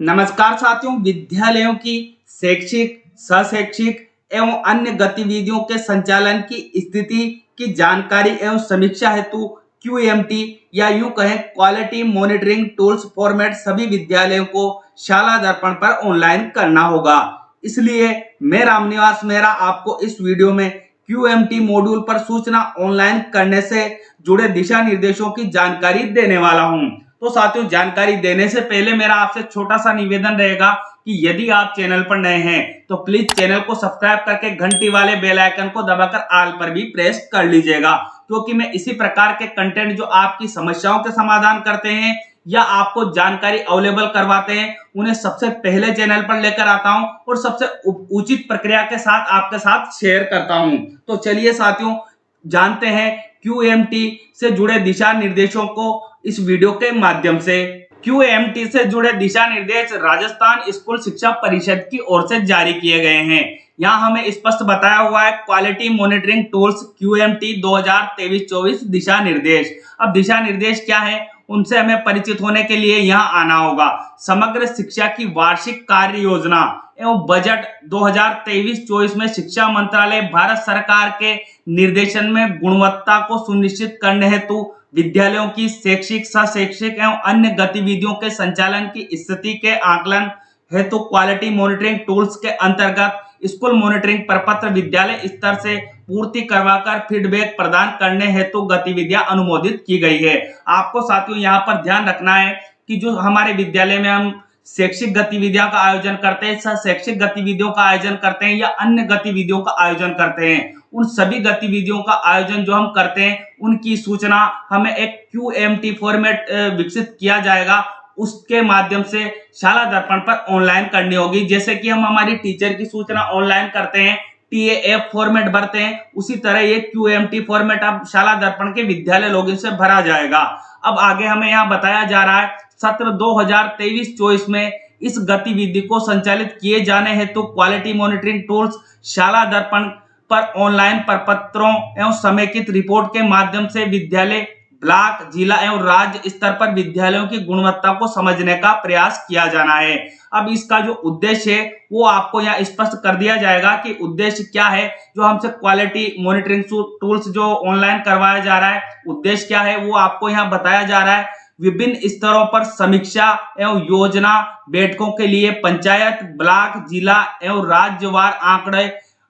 नमस्कार साथियों, विद्यालयों की शैक्षिक, सहशैक्षिक एवं अन्य गतिविधियों के संचालन की स्थिति की जानकारी एवं समीक्षा हेतु क्यूएमटी या यूं कहें क्वालिटी मॉनिटरिंग टूल्स फॉर्मेट सभी विद्यालयों को शाला दर्पण पर ऑनलाइन करना होगा। इसलिए मैं रामनिवास मेहरा आपको इस वीडियो में क्यूएमटी मॉड्यूल पर सूचना ऑनलाइन करने से जुड़े दिशा निर्देशों की जानकारी देने वाला हूं। तो साथियों, जानकारी देने से पहले मेरा आपसे छोटा सा निवेदन रहेगा कि यदि आप चैनल पर नए हैं तो प्लीज चैनल को सब्सक्राइब करके घंटी वाले बेल आइकन को दबाकर ऑल पर भी प्रेस कर लीजिएगा, क्योंकि मैं इसी प्रकार के कंटेंट जो आपकी समस्याओं के समाधान करते हैं या आपको जानकारी अवेलेबल करवाते हैं उन्हें सबसे पहले चैनल पर लेकर आता हूं और सबसे उचित प्रक्रिया के साथ आपके साथ शेयर करता हूं। तो चलिए साथियों, जानते हैं क्यूएमटी से जुड़े दिशा निर्देशों को इस वीडियो के माध्यम से। क्यूएमटी से जुड़े दिशा निर्देश राजस्थान स्कूल शिक्षा परिषद की ओर से जारी किए गए हैं। यहाँ हमें स्पष्ट बताया हुआ है क्वालिटी मॉनिटरिंग टूल्स क्यूएमटी 2023-24 दिशा निर्देश। अब दिशा निर्देश क्या है उनसे हमें परिचित होने के लिए यहाँ आना होगा। समग्र शिक्षा की वार्षिक कार्य योजना एवं बजट 2023-24 में शिक्षा मंत्रालय भारत सरकार के निर्देशन में गुणवत्ता को सुनिश्चित करने हेतु विद्यालयों की शैक्षिक, सहशैक्षिक एवं अन्य गतिविधियों के संचालन की स्थिति के आकलन हेतु क्वालिटी मॉनिटरिंग टूल्स के अंतर्गत स्कूल मॉनिटरिंग प्रपत्र विद्यालय स्तर से पूर्ति करवाकर फीडबैक प्रदान करने हेतु गतिविधियां अनुमोदित की गई है। आपको साथियों यहाँ पर ध्यान रखना है कि जो हमारे विद्यालय में हम शैक्षिक गतिविधियों का आयोजन करते हैं, शैक्षिक गतिविधियों का आयोजन करते हैं या अन्य गतिविधियों का आयोजन करते हैं, उन सभी गतिविधियों का आयोजन जो हम करते हैं उनकी सूचना हमें एक क्यूएमटी फॉर्मेट विकसित किया जाएगा, उसके माध्यम से शाला दर्पण पर ऑनलाइन करनी होगी। जैसे कि हम हमारी टीचर की सूचना ऑनलाइन करते हैं, टीएएफ फॉर्मेट भरते हैं, उसी तरह ये क्यूएमटी फॉर्मेट अब शाला दर्पण के विद्यालय लॉगिन से भरा जाएगा। अब आगे हमें यहाँ बताया जा रहा है सत्र 2023-24 में इस गतिविधि को संचालित किए जाने हेतु क्वालिटी मॉनिटरिंग टूल्स शाला दर्पण पर ऑनलाइन प्रपत्रों एवं समेकित रिपोर्ट के माध्यम से विद्यालय, ब्लॉक, जिला एवं राज्य स्तर पर विद्यालयों की गुणवत्ता को समझने का प्रयास किया जाना है। अब इसका जो उद्देश्य है वो आपको यहाँ स्पष्ट कर दिया जाएगा कि उद्देश्य क्या है। जो हमसे क्वालिटी मॉनिटरिंग टूल्स जो ऑनलाइन करवाया जा रहा है, उद्देश्य क्या है वो आपको यहाँ बताया जा रहा है। विभिन्न स्तरों पर समीक्षा एवं योजना बैठकों के लिए पंचायत, ब्लॉक, जिला एवं राज्यवार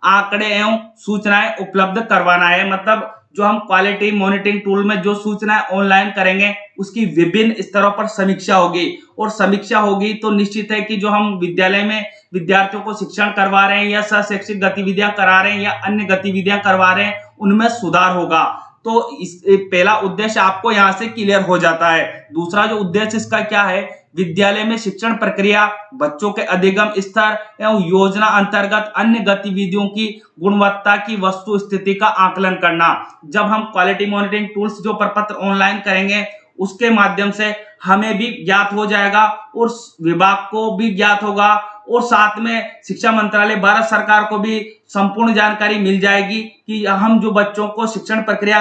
आंकड़े एवं सूचनाएं उपलब्ध करवाना है। मतलब जो हम क्वालिटी मॉनिटरिंग टूल में जो सूचनाएं ऑनलाइन करेंगे उसकी विभिन्न स्तरों पर समीक्षा होगी, और समीक्षा होगी तो निश्चित है कि जो हम विद्यालय में विद्यार्थियों को शिक्षण करवा रहे हैं या शैक्षिक गतिविधियां करा रहे हैं या अन्य गतिविधियां करवा रहे हैं उनमें सुधार होगा। तो इस पहला उद्देश्य आपको यहाँ से क्लियर हो जाता है। दूसरा जो उद्देश्य इसका क्या है, विद्यालय में शिक्षण प्रक्रिया, बच्चों के अधिगम स्तर एवं योजना अंतर्गत अन्य गतिविधियों की गुणवत्ता की वस्तु स्थिति का आकलन करना। जब हम क्वालिटी मॉनिटरिंग टूल्स जो प्रपत्र ऑनलाइन करेंगे उसके माध्यम से हमें भी ज्ञात हो जाएगा और विभाग को भी ज्ञात होगा, और साथ में शिक्षा मंत्रालय भारत सरकार को भी संपूर्ण जानकारी मिल जाएगी कि हम जो बच्चों को शिक्षण प्रक्रिया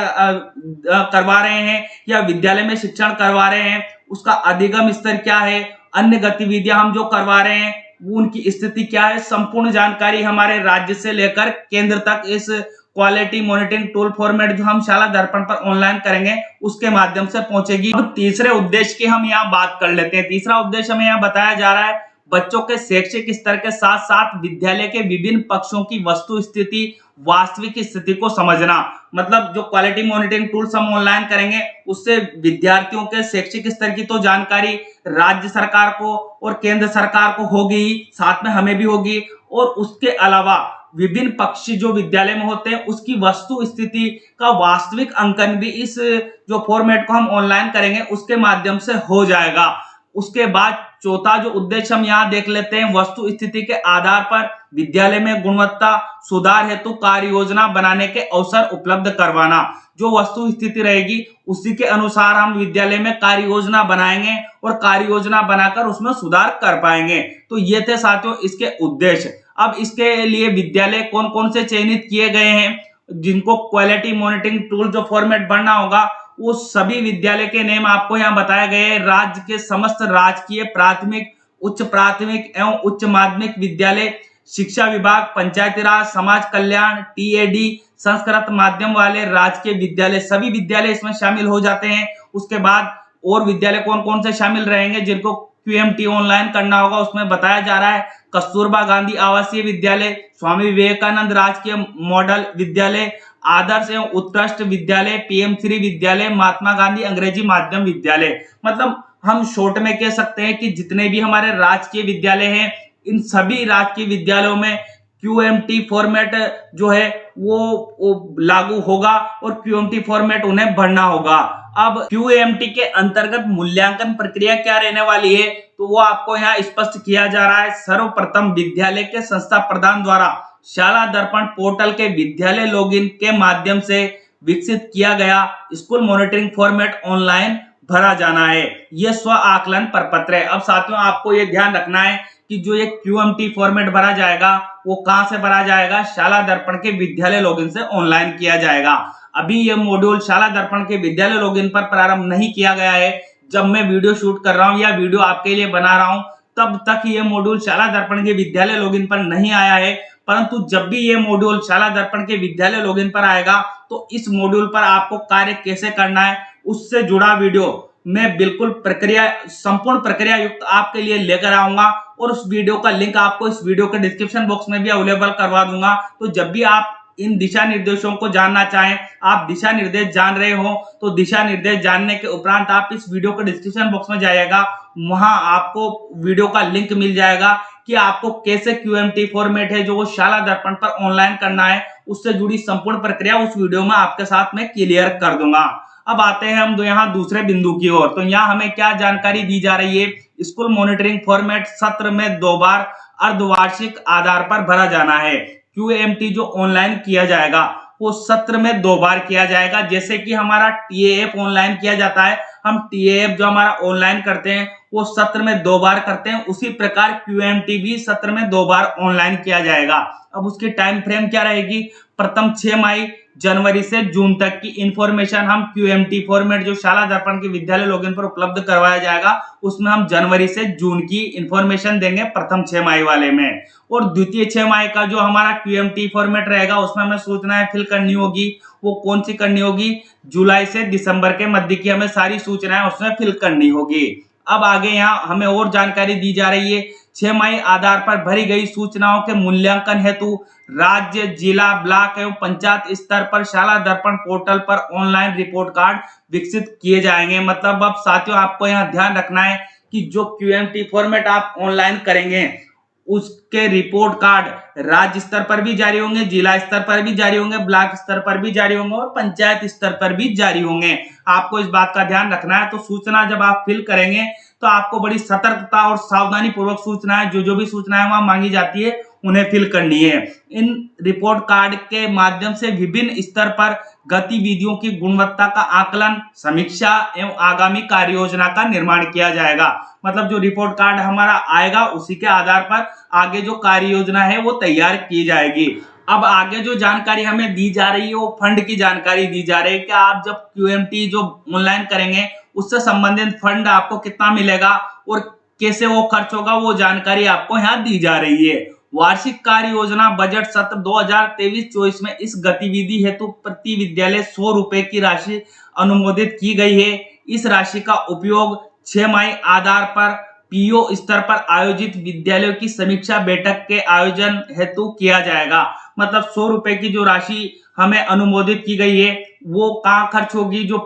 करवा रहे हैं या विद्यालय में शिक्षण करवा रहे हैं उसका अधिगम स्तर क्या है, अन्य गतिविधियां हम जो करवा रहे हैं उनकी स्थिति क्या है। संपूर्ण जानकारी हमारे राज्य से लेकर केंद्र तक इस क्वालिटी मॉनिटरिंग टूल फॉर्मेट जो हम शाला दर्पण पर ऑनलाइन करेंगे उसके माध्यम से पहुंचेगी। अब तीसरे उद्देश्य की हम यहाँ बात कर लेते हैं। तीसरा उद्देश्य हमें यहाँ बताया जा रहा है बच्चों के शैक्षिक स्तर के साथ साथ विद्यालय के विभिन्न पक्षों की वस्तु स्थिति, वास्तविक स्थिति को समझना। मतलब जो क्वालिटी मॉनिटरिंग टूल्स हम ऑनलाइन करेंगे उससे विद्यार्थियों के शैक्षिक स्तर की तो जानकारी राज्य सरकार को और केंद्र सरकार को होगी, साथ में हमें भी होगी, और उसके अलावा विभिन्न पक्ष जो विद्यालय में होते हैं उसकी वस्तु स्थिति का वास्तविक अंकन भी इस जो फॉर्मेट को हम ऑनलाइन करेंगे उसके माध्यम से हो जाएगा। उसके बाद चौथा जो उद्देश्य हम यहाँ देख लेते हैं, वस्तु स्थिति के आधार पर विद्यालय में गुणवत्ता सुधार हेतु कार्य योजना बनाने के अवसर उपलब्ध करवाना। जो वस्तु स्थिति रहेगी उसी के अनुसार हम विद्यालय में कार्य योजना बनाएंगे और कार्य योजना बनाकर उसमें सुधार कर पाएंगे। तो ये थे साथियों इसके उद्देश्य। अब इसके लिए विद्यालय कौन कौन से चयनित किए गए हैं जिनको क्वालिटी मॉनिटरिंग टूल जो फॉर्मेट भरना होगा वो सभी विद्यालय के नेम आपको यहाँ बताए गए हैं। राज्य के समस्त राजकीय प्राथमिक उच्च प्राथमिक एवं उच्च माध्यमिक विद्यालय, शिक्षा विभाग, पंचायती राज, समाज कल्याण, टीएडी, संस्कृत माध्यम वाले राजकीय विद्यालय, सभी विद्यालय इसमें शामिल हो जाते हैं। उसके बाद और विद्यालय कौन कौन से शामिल रहेंगे जिनको क्यूएमटी ऑनलाइन करना होगा, उसमें बताया जा रहा है कस्तूरबा गांधी आवासीय विद्यालय, स्वामी विवेकानंद राजकीय मॉडल विद्यालय, आदर्श एवं उत्कृष्ट विद्यालय, पीएम श्री विद्यालय, महात्मा गांधी अंग्रेजी माध्यम विद्यालय। मतलब हम शॉर्ट में कह सकते हैं कि जितने भी हमारे राजकीय विद्यालय हैं, इन सभी राजकीय विद्यालयों में क्यूएमटी फॉर्मेट जो है वो लागू होगा और क्यूएमटी फॉर्मेट उन्हें भरना होगा। अब क्यूएमटी के अंतर्गत मूल्यांकन प्रक्रिया क्या रहने वाली है, तो वो आपको यहाँ स्पष्ट किया जा रहा है। सर्वप्रथम विद्यालय के संस्था प्रधान द्वारा शाला दर्पण पोर्टल के विद्यालय लॉगिन के माध्यम से विकसित किया गया स्कूल मॉनिटरिंग फॉर्मेट ऑनलाइन भरा जाना है। यह स्व आकलन प्रपत्र है। अब साथियों आपको यह ध्यान रखना है कि जो ये क्यूएमटी फॉर्मेट भरा जाएगा वो कहां से भरा जाएगा, शाला दर्पण के विद्यालय लॉगिन से ऑनलाइन किया जाएगा। अभी ये मॉड्यूल शाला दर्पण के विद्यालय लॉगिन पर प्रारंभ नहीं किया गया है। जब मैं वीडियो शूट कर रहा हूं या वीडियो आपके लिए बना रहा हूं तब तक ये मॉड्यूल शाला दर्पण के विद्यालय लॉगिन पर नहीं आया है, परंतु जब भी ये मॉड्यूल शाला दर्पण के विद्यालय लॉगिन पर आएगा तो इस मॉड्यूल पर आपको कार्य कैसे करना है उससे जुड़ा वीडियो मैं बिल्कुल संपूर्ण प्रक्रिया युक्त आपके लिए लेकर आऊंगा और उस वीडियो का लिंक आपको इस वीडियो के डिस्क्रिप्शन बॉक्स में भी अवेलेबल करवा दूंगा। तो जब भी आप इन दिशा निर्देशों को जानना चाहें, आप दिशा निर्देश जान रहे हो तो दिशा निर्देश जानने के उपरांत आप इस वीडियो के डिस्क्रिप्शन बॉक्स में जाइएगा, वहां आपको वीडियो का लिंक मिल जाएगा कि आपको कैसे क्यूएमटी फॉर्मेट है जो वो शाला दर्पण पर ऑनलाइन करना है, उससे जुड़ी संपूर्ण प्रक्रिया उस वीडियो में आपके साथ में क्लियर कर दूंगा। अब आते हैं हम यहाँ दूसरे बिंदु की ओर। तो यहाँ हमें क्या जानकारी दी जा रही है, स्कूल मॉनिटरिंग फॉर्मेट सत्र में 2 बार अर्धवार्षिक आधार पर भरा जाना है। क्यूएमटी जो ऑनलाइन किया जाएगा वो सत्र में 2 बार किया जाएगा। जैसे कि हमारा टीएएफ ऑनलाइन किया जाता है, हम टीएएफ जो हमारा ऑनलाइन करते हैं वो सत्र में 2 बार करते हैं, उसी प्रकार क्यूएमटी भी सत्र में 2 बार ऑनलाइन किया जाएगा। अब उसकी टाइम फ्रेम क्या रहेगी, प्रथम 6 मई जनवरी से जून तक की इंफॉर्मेशन हम क्यूएमटी फॉर्मेट जो शाला दर्पण के विद्यालय लॉगिन पर उपलब्ध करवाया जाएगा उसमें हम जनवरी से जून की इंफॉर्मेशन देंगे प्रथम 6 मई वाले में। और द्वितीय 6 मई का जो हमारा क्यूएमटी फॉर्मेट रहेगा उसमें हमें सूचनाएं फिल करनी होगी। वो कौन सी करनी होगी, जुलाई से दिसंबर के मध्य की हमें सारी सूचनाएं उसमें फिल करनी होगी। अब आगे यहाँ हमें और जानकारी दी जा रही है, 6 मई आधार पर भरी गई सूचनाओं के मूल्यांकन हेतु राज्य, जिला, ब्लॉक एवं पंचायत स्तर पर शाला दर्पण पोर्टल पर ऑनलाइन रिपोर्ट कार्ड विकसित किए जाएंगे। मतलब अब साथियों आपको यहाँ ध्यान रखना है कि जो क्यूएमटी फॉर्मेट आप ऑनलाइन करेंगे उसके रिपोर्ट कार्ड राज्य स्तर पर भी जारी होंगे, जिला स्तर पर भी जारी होंगे, ब्लॉक स्तर पर भी जारी होंगे और पंचायत स्तर पर भी जारी होंगे। आपको इस बात का ध्यान रखना है। तो सूचना जब आप फिल करेंगे तो आपको बड़ी सतर्कता और सावधानी पूर्वक सूचनाएं जो भी सूचनाएं वहां मांगी जाती है उन्हें फिल करनी है। इन रिपोर्ट कार्ड के माध्यम से विभिन्न स्तर पर गतिविधियों की गुणवत्ता का आकलन, समीक्षा एवं आगामी कार्य योजना का निर्माण किया जाएगा। मतलब जो रिपोर्ट कार्ड हमारा आएगा उसी के आधार पर आगे जो कार्य योजना है वो तैयार की जाएगी। अब आगे जो जानकारी हमें दी जा रही है वो फंड की जानकारी दी जा रही है कि आप जब क्यूएमटी जो ऑनलाइन करेंगे उससे संबंधित फंड आपको कितना मिलेगा और कैसे वो खर्च होगा, वो जानकारी आपको यहाँ दी जा रही है। वार्षिक कार्य योजना बजट सत्र 2023-24 में इस गतिविधि हेतु प्रति विद्यालय 100 रुपए की राशि अनुमोदित की गई है। इस राशि का उपयोग 6 मई आधार पर पीओ स्तर पर आयोजित विद्यालयों की समीक्षा बैठक के आयोजन हेतु किया जाएगा। मतलब 100 रुपए की जो राशि हमें अनुमोदित की गई है वो कहाँ खर्च होगी, जो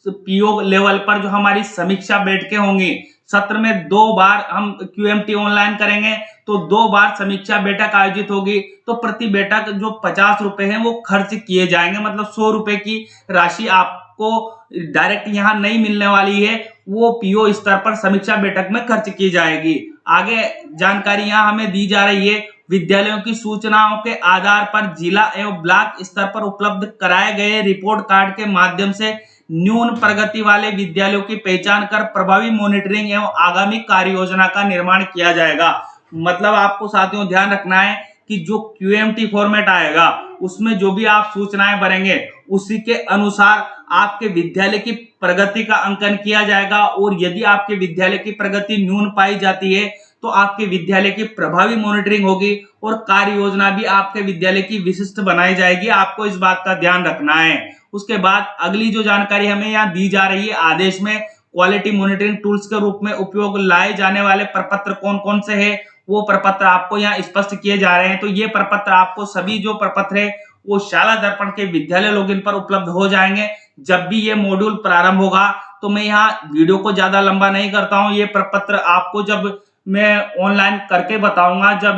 पीओ लेवल पर जो हमारी समीक्षा बैठकें होंगी, सत्र में 2 बार हम क्यूएमटी ऑनलाइन करेंगे तो 2 बार समीक्षा बैठक आयोजित होगी, तो प्रति बैठक जो 50 रुपए है वो खर्च किए जाएंगे। मतलब 100 रुपए की राशि आपको डायरेक्ट यहाँ नहीं मिलने वाली है, वो पीओ स्तर पर समीक्षा बैठक में खर्च की जाएगी। आगे जानकारी यहाँ हमें दी जा रही है, विद्यालयों की सूचनाओं के आधार पर जिला एवं ब्लॉक स्तर पर उपलब्ध कराए गए रिपोर्ट कार्ड के माध्यम से न्यून प्रगति वाले विद्यालयों की पहचान कर प्रभावी मॉनिटरिंग एवं आगामी कार्य योजना का निर्माण किया जाएगा। मतलब आपको साथियों ध्यान रखना है कि जो क्यूएमटी फॉर्मेट आएगा उसमें जो भी आप सूचनाएं भरेंगे उसी के अनुसार आपके विद्यालय की प्रगति का अंकन किया जाएगा और यदि आपके विद्यालय की प्रगति न्यून पाई जाती है तो आपके विद्यालय की प्रभावी मॉनिटरिंग होगी और कार्य योजना भी आपके विद्यालय की विशिष्ट बनाई जाएगी। आपको इस बात का ध्यान रखना है। उसके बाद अगली जो जानकारी हमें यहाँ दी जा रही है आदेश में, क्वालिटी मॉनिटरिंग टूल्स के रूप में उपयोग लाए जाने वाले प्रपत्र कौन कौन से हैं, वो प्रपत्र आपको यहाँ स्पष्ट किए जा रहे हैं। तो ये प्रपत्र आपको सभी जो प्रपत्र है वो शाला दर्पण के विद्यालय लॉगिन पर उपलब्ध हो जाएंगे जब भी ये मॉड्यूल प्रारंभ होगा। तो मैं यहाँ वीडियो को ज्यादा लंबा नहीं करता हूँ, ये प्रपत्र आपको जब मैं ऑनलाइन करके बताऊंगा जब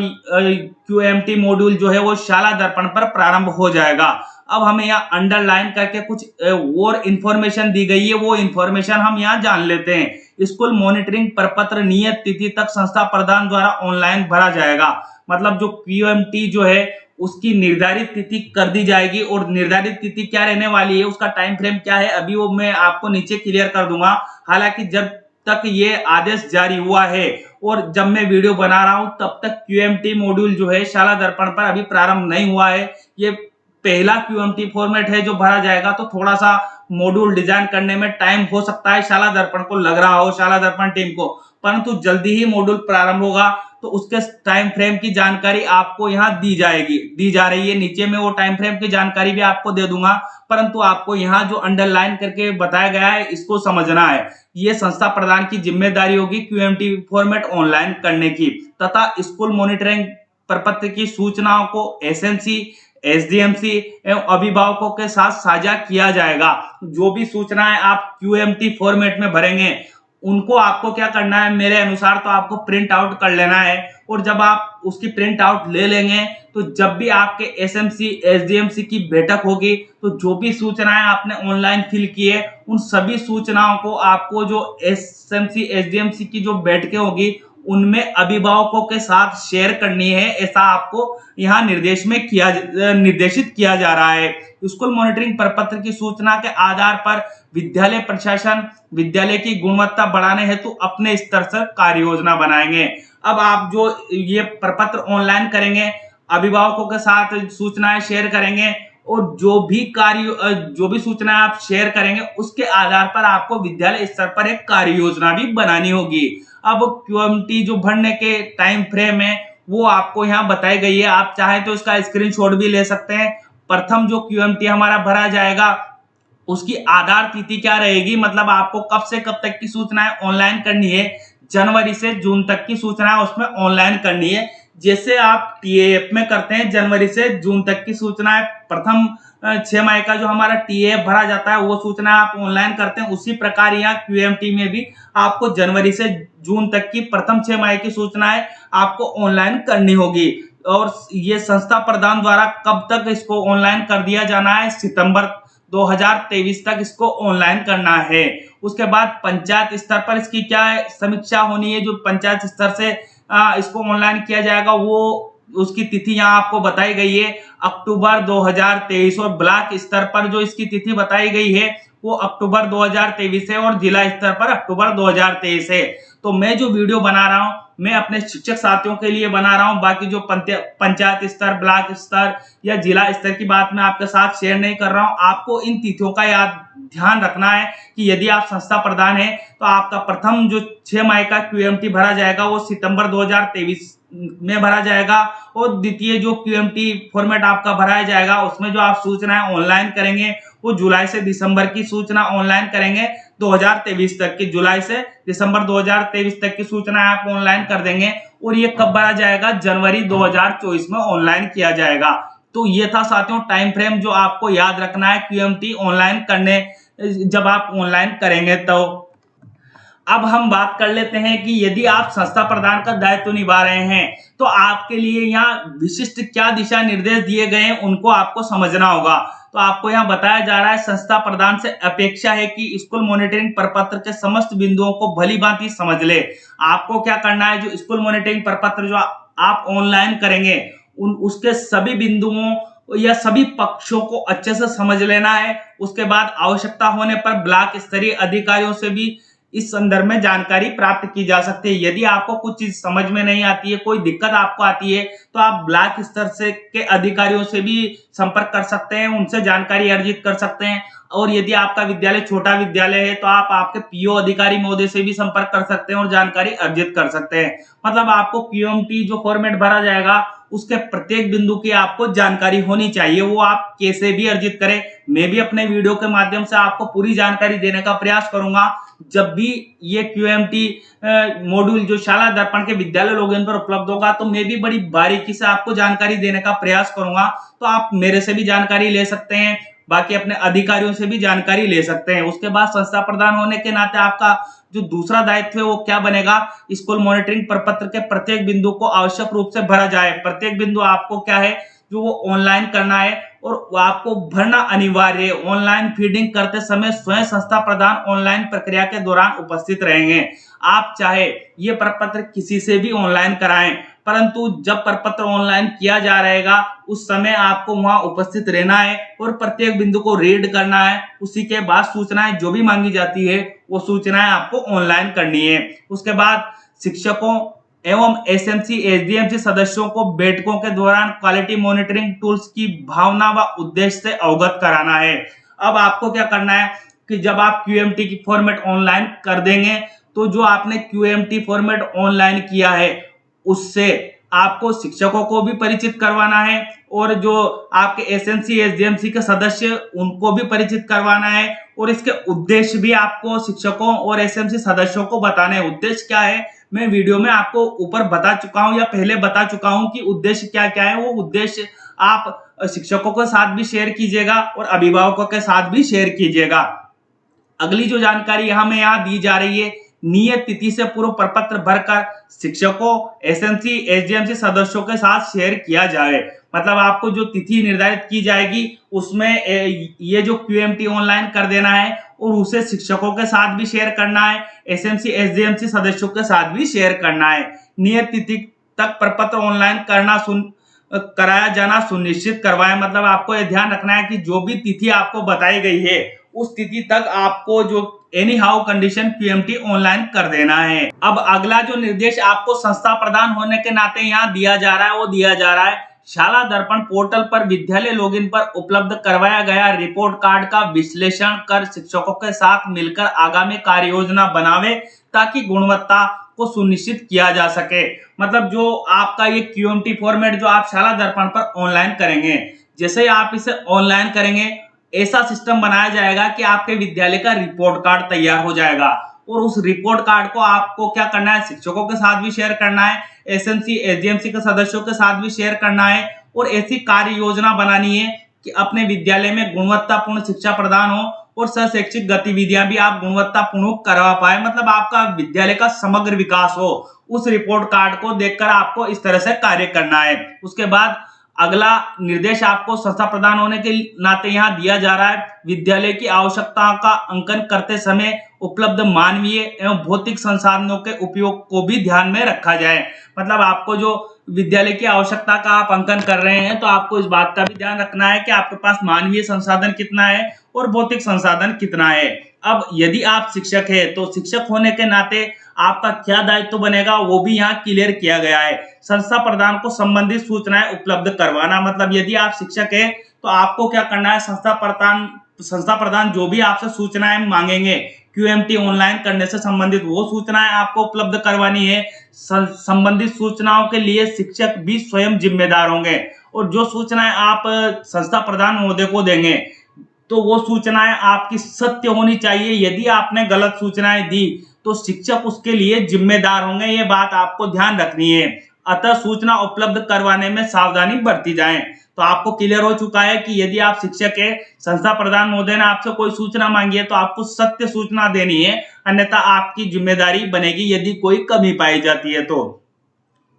QMT मॉड्यूल जो है वो शाला दर्पण पर प्रारंभ हो जाएगा। अब हमें यहाँ अंडरलाइन करके कुछ और इंफॉर्मेशन दी गई है, वो इंफॉर्मेशन हम यहाँ जान लेते हैं। स्कूल मॉनिटरिंग प्रपत्र नियत तिथि तक संस्था प्रधान द्वारा ऑनलाइन भरा जाएगा। मतलब जो QMT जो है उसकी निर्धारित तिथि कर दी जाएगी और निर्धारित तिथि क्या रहने वाली है, उसका टाइम फ्रेम क्या है, अभी वो मैं आपको नीचे क्लियर कर दूंगा। हालांकि जब तक ये आदेश जारी हुआ है और जब मैं वीडियो बना रहा हूं तब तक QMT मॉड्यूल जो है शाला दर्पण पर अभी प्रारंभ नहीं हुआ है। ये पहला QMT फॉर्मेट है जो भरा जाएगा, तो थोड़ा सा मॉड्यूल डिजाइन करने में टाइम हो सकता है, शाला दर्पण को लग रहा हो, शाला दर्पण टीम को, परंतु जल्दी ही मॉड्यूल प्रारंभ होगा तो उसके टाइम फ्रेम की जानकारी आपको यहाँ दी जा रही है। नीचे में वो टाइम फ्रेम की जानकारी भी आपको दे दूंगा, परंतु आपको यहाँ जो अंडरलाइन करके बताया गया है इसको समझना है। ये संस्था प्रधान की जिम्मेदारी होगी QMT फॉर्मेट ऑनलाइन करने की, तथा स्कूल मॉनिटरिंग प्रपत्र की सूचनाओं को SMC, SDMC एवं अभिभावकों के साथ साझा किया जाएगा। जो भी सूचनाएं आप QMT फॉर्मेट में भरेंगे उनको आपको क्या करना है, मेरे अनुसार तो आपको प्रिंट आउट कर लेना है। और जब आप उसकी प्रिंट आउट ले लेंगे तो जब भी आपके SMC, SDMC की बैठक होगी तो जो भी सूचनाएं आपने ऑनलाइन फिल की है उन सभी सूचनाओं को आपको जो SMC, SDMC की जो बैठकें होगी उनमें अभिभावकों के साथ शेयर करनी है, ऐसा आपको यहाँ निर्देशित किया जा रहा है। स्कूल मॉनिटरिंग प्रपत्र की सूचना के आधार पर विद्यालय प्रशासन विद्यालय की गुणवत्ता बढ़ाने हेतु अपने स्तर से कार्य योजना बनाएंगे। अब आप जो ये प्रपत्र ऑनलाइन करेंगे, अभिभावकों के साथ सूचनाएं शेयर करेंगे और जो भी सूचनाएं आप शेयर करेंगे उसके आधार पर आपको विद्यालय स्तर पर एक कार्य योजना भी बनानी होगी। अब QMT जो भरने के टाइम फ्रेम है वो आपको यहाँ बताई गई है, आप चाहे तो इसका स्क्रीनशॉट भी ले सकते हैं। प्रथम जो QMT हमारा भरा जाएगा उसकी आधार तिथि क्या रहेगी, मतलब आपको कब से कब तक की सूचनाएं ऑनलाइन करनी है, जनवरी से जून तक की सूचनाएं उसमें ऑनलाइन करनी है। जैसे आप TAF में करते हैं जनवरी से जून तक की सूचनाएं, प्रथम 6 माह का जो हमारा TAF भरा जाता है वो सूचना आप ऑनलाइन करते हैं, उसी प्रकार यहाँ QMT में भी आपको जनवरी से जून तक की प्रथम 6 माह की सूचनाएं आपको ऑनलाइन करनी होगी। और ये संस्था प्रधान द्वारा कब तक इसको ऑनलाइन कर दिया जाना है, सितंबर 2023 तक इसको ऑनलाइन करना है। उसके बाद पंचायत स्तर पर इसकी क्या समीक्षा होनी है, जो पंचायत स्तर से इसको ऑनलाइन किया जाएगा वो उसकी तिथि यहाँ आपको बताई गई है अक्टूबर 2023, और ब्लॉक स्तर पर जो इसकी तिथि बताई गई है वो अक्टूबर 2023 है और जिला स्तर पर अक्टूबर 2023 है। तो मैं जो वीडियो बना रहा हूँ मैं अपने शिक्षक साथियों के लिए बना रहा हूँ, बाकी जो पंचायत स्तर, ब्लॉक स्तर या जिला स्तर की बात मैं आपके साथ शेयर नहीं कर रहा हूँ। आपको इन तिथियों का ध्यान रखना है कि यदि आप संस्था प्रधान है तो आपका प्रथम जो 6 माह का QMT भरा जाएगा वो सितंबर 2023 में भरा जाएगा, और द्वितीय जो QMT फॉर्मेट आपका भराया जाएगा उसमें जो आप सूचनाएं ऑनलाइन करेंगे वो जुलाई से दिसंबर की सूचना ऑनलाइन करेंगे 2023 तक की, जुलाई से दिसंबर 2023 तक की सूचना आप ऑनलाइन कर देंगे। और ये कब भरा जाएगा, जनवरी 2024 में ऑनलाइन किया जाएगा। तो ये था साथियों टाइम फ्रेम जो आपको याद रखना है QMT ऑनलाइन करने, जब आप ऑनलाइन करेंगे तो। अब हम बात कर लेते हैं कि यदि आप संस्था प्रधान का दायित्व निभा रहे हैं तो आपके लिए यहाँ विशिष्ट क्या दिशा निर्देश दिए गए हैं उनको आपको समझना होगा। तो आपको यहाँ बताया जा रहा है संस्था प्रधान से अपेक्षा है कि स्कूल मॉनिटरिंग प्रपत्र के समस्त बिंदुओं को भली भांति समझ ले। आपको क्या करना है, जो स्कूल मॉनिटरिंग प्रपत्र जो आप ऑनलाइन करेंगे उसके सभी बिंदुओं या सभी पक्षों को अच्छे से समझ लेना है। उसके बाद आवश्यकता होने पर ब्लॉक स्तरीय अधिकारियों से भी इस संदर्भ में जानकारी प्राप्त की जा सकती है। यदि आपको कुछ चीज समझ में नहीं आती है, कोई दिक्कत आपको आती है, तो आप ब्लॉक स्तर से के अधिकारियों से भी संपर्क कर सकते हैं, उनसे जानकारी अर्जित कर सकते हैं। और यदि आपका विद्यालय छोटा विद्यालय है तो आप आपके पीओ अधिकारी महोदय से भी संपर्क कर सकते हैं और जानकारी अर्जित कर सकते हैं। मतलब आपको क्यूएमटी जो फॉर्मेट भरा जाएगा उसके प्रत्येक बिंदु की आपको जानकारी होनी चाहिए, वो आप कैसे भी अर्जित करें। मैं भी अपने वीडियो के माध्यम से आपको पूरी जानकारी देने का प्रयास करूंगा। जब भी ये क्यूएमटी मॉड्यूल जो शाला दर्पण के विद्यालय लॉगिन पर उपलब्ध होगा तो मैं भी बड़ी बारीकी से आपको जानकारी देने का प्रयास करूंगा। तो आप मेरे से भी जानकारी ले सकते हैं, बाकी अपने अधिकारियों से भी जानकारी ले सकते हैं। उसके बाद संस्था प्रधान होने के नाते आपका जो दूसरा दायित्व है वो क्या बनेगा, स्कूल मॉनिटरिंग प्रपत्र के प्रत्येक बिंदु को आवश्यक रूप से भरा जाए। प्रत्येक बिंदु आपको क्या है जो वो ऑनलाइन करना है और वो आपको भरना अनिवार्य है। ऑनलाइन फीडिंग करते समय स्वयं संस्था प्रधान ऑनलाइन प्रक्रिया के दौरान उपस्थित रहेंगे। आप चाहे ये प्रपत्र किसी से भी ऑनलाइन कराएं, परंतु जब प्रपत्र ऑनलाइन किया जा रहेगा उस समय आपको वहां उपस्थित रहना है और प्रत्येक बिंदु को रीड करना है। उसी के बाद सूचनाएं जो भी मांगी जाती है वो सूचनाएं आपको ऑनलाइन करनी है। उसके बाद शिक्षकों एवं एसएमसी एसडीएमसी सदस्यों को बैठकों के दौरान क्वालिटी मॉनिटरिंग टूल्स की भावना व उद्देश्य से अवगत कराना है। अब आपको क्या करना है कि जब आप क्यूएमटी की फॉर्मेट ऑनलाइन कर देंगे तो जो आपने क्यूएमटी फॉर्मेट ऑनलाइन किया है उससे आपको शिक्षकों को भी परिचित करवाना है और जो आपके एसएमसी एसडीएमसी के सदस्य उनको भी परिचित करवाना है। और इसके उद्देश्य भी आपको शिक्षकों और एसएमसी सदस्यों को बताने हैं। उद्देश्य क्या है मैं वीडियो में आपको ऊपर बता चुका हूं या पहले बता चुका हूं कि उद्देश्य क्या क्या है। वो उद्देश्य आप शिक्षकों के साथ भी शेयर कीजिएगा और अभिभावकों के साथ भी शेयर कीजिएगा। अगली जो जानकारी हमें यहाँ दी जा रही है, नियत तिथि से पूर्व प्रपत्र भरकर शिक्षकों एसएमसी एसडीएमसी सदस्यों के साथ शेयर किया जाए। मतलब आपको जो तिथि निर्धारित की जाएगी उसमें ये जो क्यूएमटी ऑनलाइन कर देना है और उसे शिक्षकों के साथ भी शेयर करना है, एसएमसी एसडीएमसी सदस्यों के साथ भी शेयर करना है। नियत तिथि तक प्रपत्र ऑनलाइन कराया जाना सुनिश्चित करवाएं। मतलब आपको यह ध्यान रखना है कि जो भी तिथि आपको बताई गई है उस तिथि तक आपको जो एनी हाउ कंडीशन क्यूएमटी ऑनलाइन कर देना है। अब अगला जो निर्देश आपको संस्था प्रधान होने के नाते यहाँ दिया जा रहा है वो दिया जा रहा है शाला दर्पण पोर्टल पर विद्यालय लॉगिन पर उपलब्ध करवाया गया रिपोर्ट कार्ड का विश्लेषण कर शिक्षकों के साथ मिलकर आगामी कार्य योजना बनावे ताकि गुणवत्ता को सुनिश्चित किया जा सके। मतलब जो आपका ये क्यूएमटी फॉर्मेट जो आप शाला दर्पण पर ऑनलाइन करेंगे, जैसे ही आप इसे ऑनलाइन करेंगे ऐसा सिस्टम बनाया जाएगा कि आपके विद्यालय का रिपोर्ट कार्ड तैयार हो जाएगा और उस रिपोर्ट कार्ड को आपको क्या करना है शिक्षकों के साथ भी शेयर करना है, एसएमसी एसडीएमसी के सदस्यों के साथ भी शेयर करना है और ऐसी कार्य योजना बनानी है कि अपने विद्यालय में गुणवत्तापूर्ण शिक्षा प्रदान हो और सह शैक्षिक गतिविधियां भी आप गुणवत्तापूर्ण करवा पाए। मतलब आपका विद्यालय का समग्र विकास हो। उस रिपोर्ट कार्ड को देखकर आपको इस तरह से कार्य करना है। उसके बाद अगला निर्देश आपको संस्था प्रधान होने के नाते यहाँ दिया जा रहा है, विद्यालय की आवश्यकताओं का अंकन करते समय उपलब्ध मानवीय एवं भौतिक संसाधनों के उपयोग को भी ध्यान में रखा जाए। मतलब आपको जो विद्यालय की आवश्यकता का आप अंकन कर रहे हैं तो आपको इस बात का भी ध्यान रखना है कि आपके पास मानवीय संसाधन कितना है और भौतिक संसाधन कितना है। अब यदि आप शिक्षक है तो शिक्षक होने के नाते आपका क्या दायित्व बनेगा वो भी यहाँ क्लियर किया गया है। संस्था प्रधान को संबंधित सूचनाएं उपलब्ध करवाना। मतलब यदि आप शिक्षक है तो आपको क्या करना है, संस्था प्रधान जो भी आपसे सूचनाएं मांगेंगे क्यूएमटी ऑनलाइन करने से संबंधित वो सूचनाएं आपको उपलब्ध करवानी है। संबंधित सूचनाओं के लिए शिक्षक भी स्वयं जिम्मेदार होंगे और जो सूचनाएं आप संस्था प्रधान महोदय को देंगे तो वो सूचनाएं आपकी सत्य होनी चाहिए। यदि आपने गलत सूचनाएं दी तो शिक्षक उसके लिए जिम्मेदार होंगे, ये बात आपको ध्यान रखनी है। अतः सूचना उपलब्ध करवाने में सावधानी बरती जाए। तो आपको क्लियर हो चुका है कि यदि आप शिक्षक है, संस्था प्रधान महोदय ने आपसे कोई सूचना मांगी है तो आपको सत्य सूचना देनी है, अन्यथा आपकी जिम्मेदारी बनेगी यदि कोई कमी पाई जाती है तो।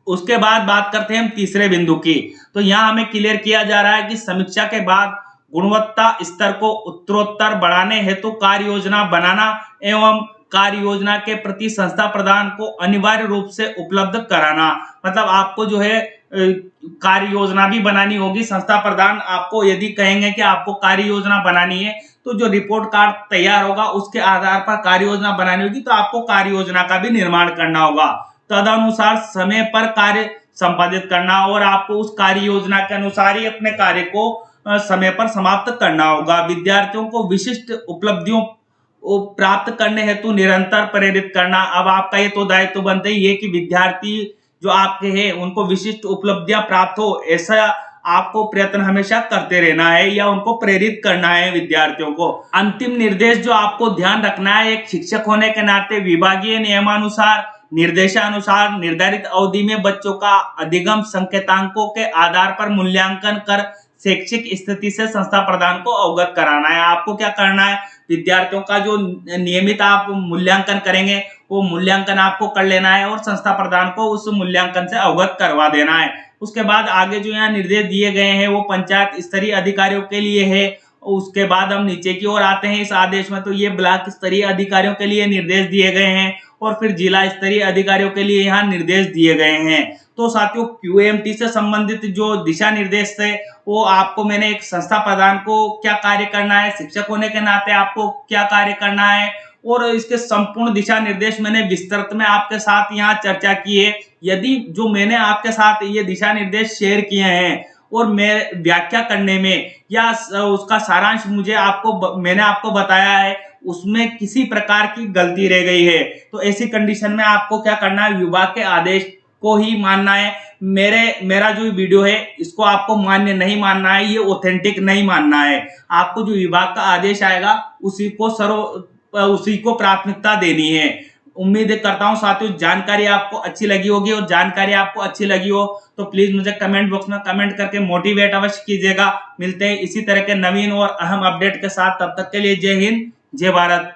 उसके बाद बात करते हैं हम तीसरे बिंदु की। तो यहाँ हमें क्लियर किया जा रहा है कि समीक्षा के बाद गुणवत्ता स्तर को उत्तरोत्तर बढ़ाने हेतु कार्य योजना बनाना एवं कार्य योजना के प्रति संस्था प्रधान को अनिवार्य रूप से उपलब्ध कराना। मतलब आपको जो है कार्य योजना भी बनानी होगी। संस्था प्रधान आपको यदि कहेंगे कि आपको कार्य योजना बनानी है तो जो रिपोर्ट कार्ड तैयार होगा उसके आधार पर कार्य योजना बनानी होगी, तो आपको कार्य योजना का भी निर्माण करना होगा। तदनुसार समय पर कार्य संपादित करना और आपको उस कार्य योजना के अनुसार ही अपने कार्य को समय पर समाप्त करना होगा। विद्यार्थियों को विशिष्ट उपलब्धियों प्राप्त करने हेतु निरंतर प्रेरित करना। अब आपका ये तो दायित्व बनता ही है कि विद्यार्थी जो आपके हैं उनको विशिष्ट उपलब्धियां प्राप्त हो, ऐसा आपको प्रयत्न हमेशा करते रहना है या उनको प्रेरित करना है विद्यार्थियों को। अंतिम निर्देश जो आपको ध्यान रखना है, एक शिक्षक होने के नाते विभागीय नियमानुसार निर्देशानुसार निर्धारित अवधि में बच्चों का अधिगम संकेतांकों के आधार पर मूल्यांकन कर शैक्षिक स्थिति से संस्था प्रधान को अवगत कराना है। आपको क्या करना है, विद्यार्थियों का जो नियमित आप मूल्यांकन करेंगे वो मूल्यांकन आपको कर लेना है और संस्था प्रधान को उस मूल्यांकन से अवगत करवा देना है। उसके बाद आगे जो यहाँ निर्देश दिए गए हैं वो पंचायत स्तरीय अधिकारियों के लिए है। उसके बाद हम नीचे की ओर आते हैं इस आदेश में, तो ये ब्लॉक स्तरीय अधिकारियों के लिए निर्देश दिए गए हैं और फिर जिला स्तरीय अधिकारियों के लिए यहाँ निर्देश दिए गए हैं। तो साथियों, क्यूएमटी से संबंधित जो दिशा निर्देश थे वो आपको मैंने एक संस्था प्रधान को क्या कार्य करना है, शिक्षक होने के नाते आपको क्या कार्य करना है, और इसके संपूर्ण दिशा निर्देश मैंने विस्तृत में आपके साथ यहाँ चर्चा की है। यदि जो मैंने आपके साथ ये दिशा निर्देश शेयर किए हैं और मैं व्याख्या करने में या उसका सारांश मैंने आपको बताया है उसमें किसी प्रकार की गलती रह गई है, तो ऐसी कंडीशन में आपको क्या करना है, विभाग के आदेश को ही मानना है। मेरा जो वीडियो है इसको आपको मान्य नहीं मानना है, ये ऑथेंटिक नहीं मानना है। आपको जो विभाग का आदेश आएगा उसी को प्राथमिकता देनी है। उम्मीद करता हूं साथियों जानकारी आपको अच्छी लगी होगी, और जानकारी आपको अच्छी लगी हो तो प्लीज मुझे कमेंट बॉक्स में कमेंट करके मोटिवेट अवश्य कीजिएगा। मिलते हैं इसी तरह के नवीन और अहम अपडेट के साथ, तब तक के लिए जय हिंद जय भारत।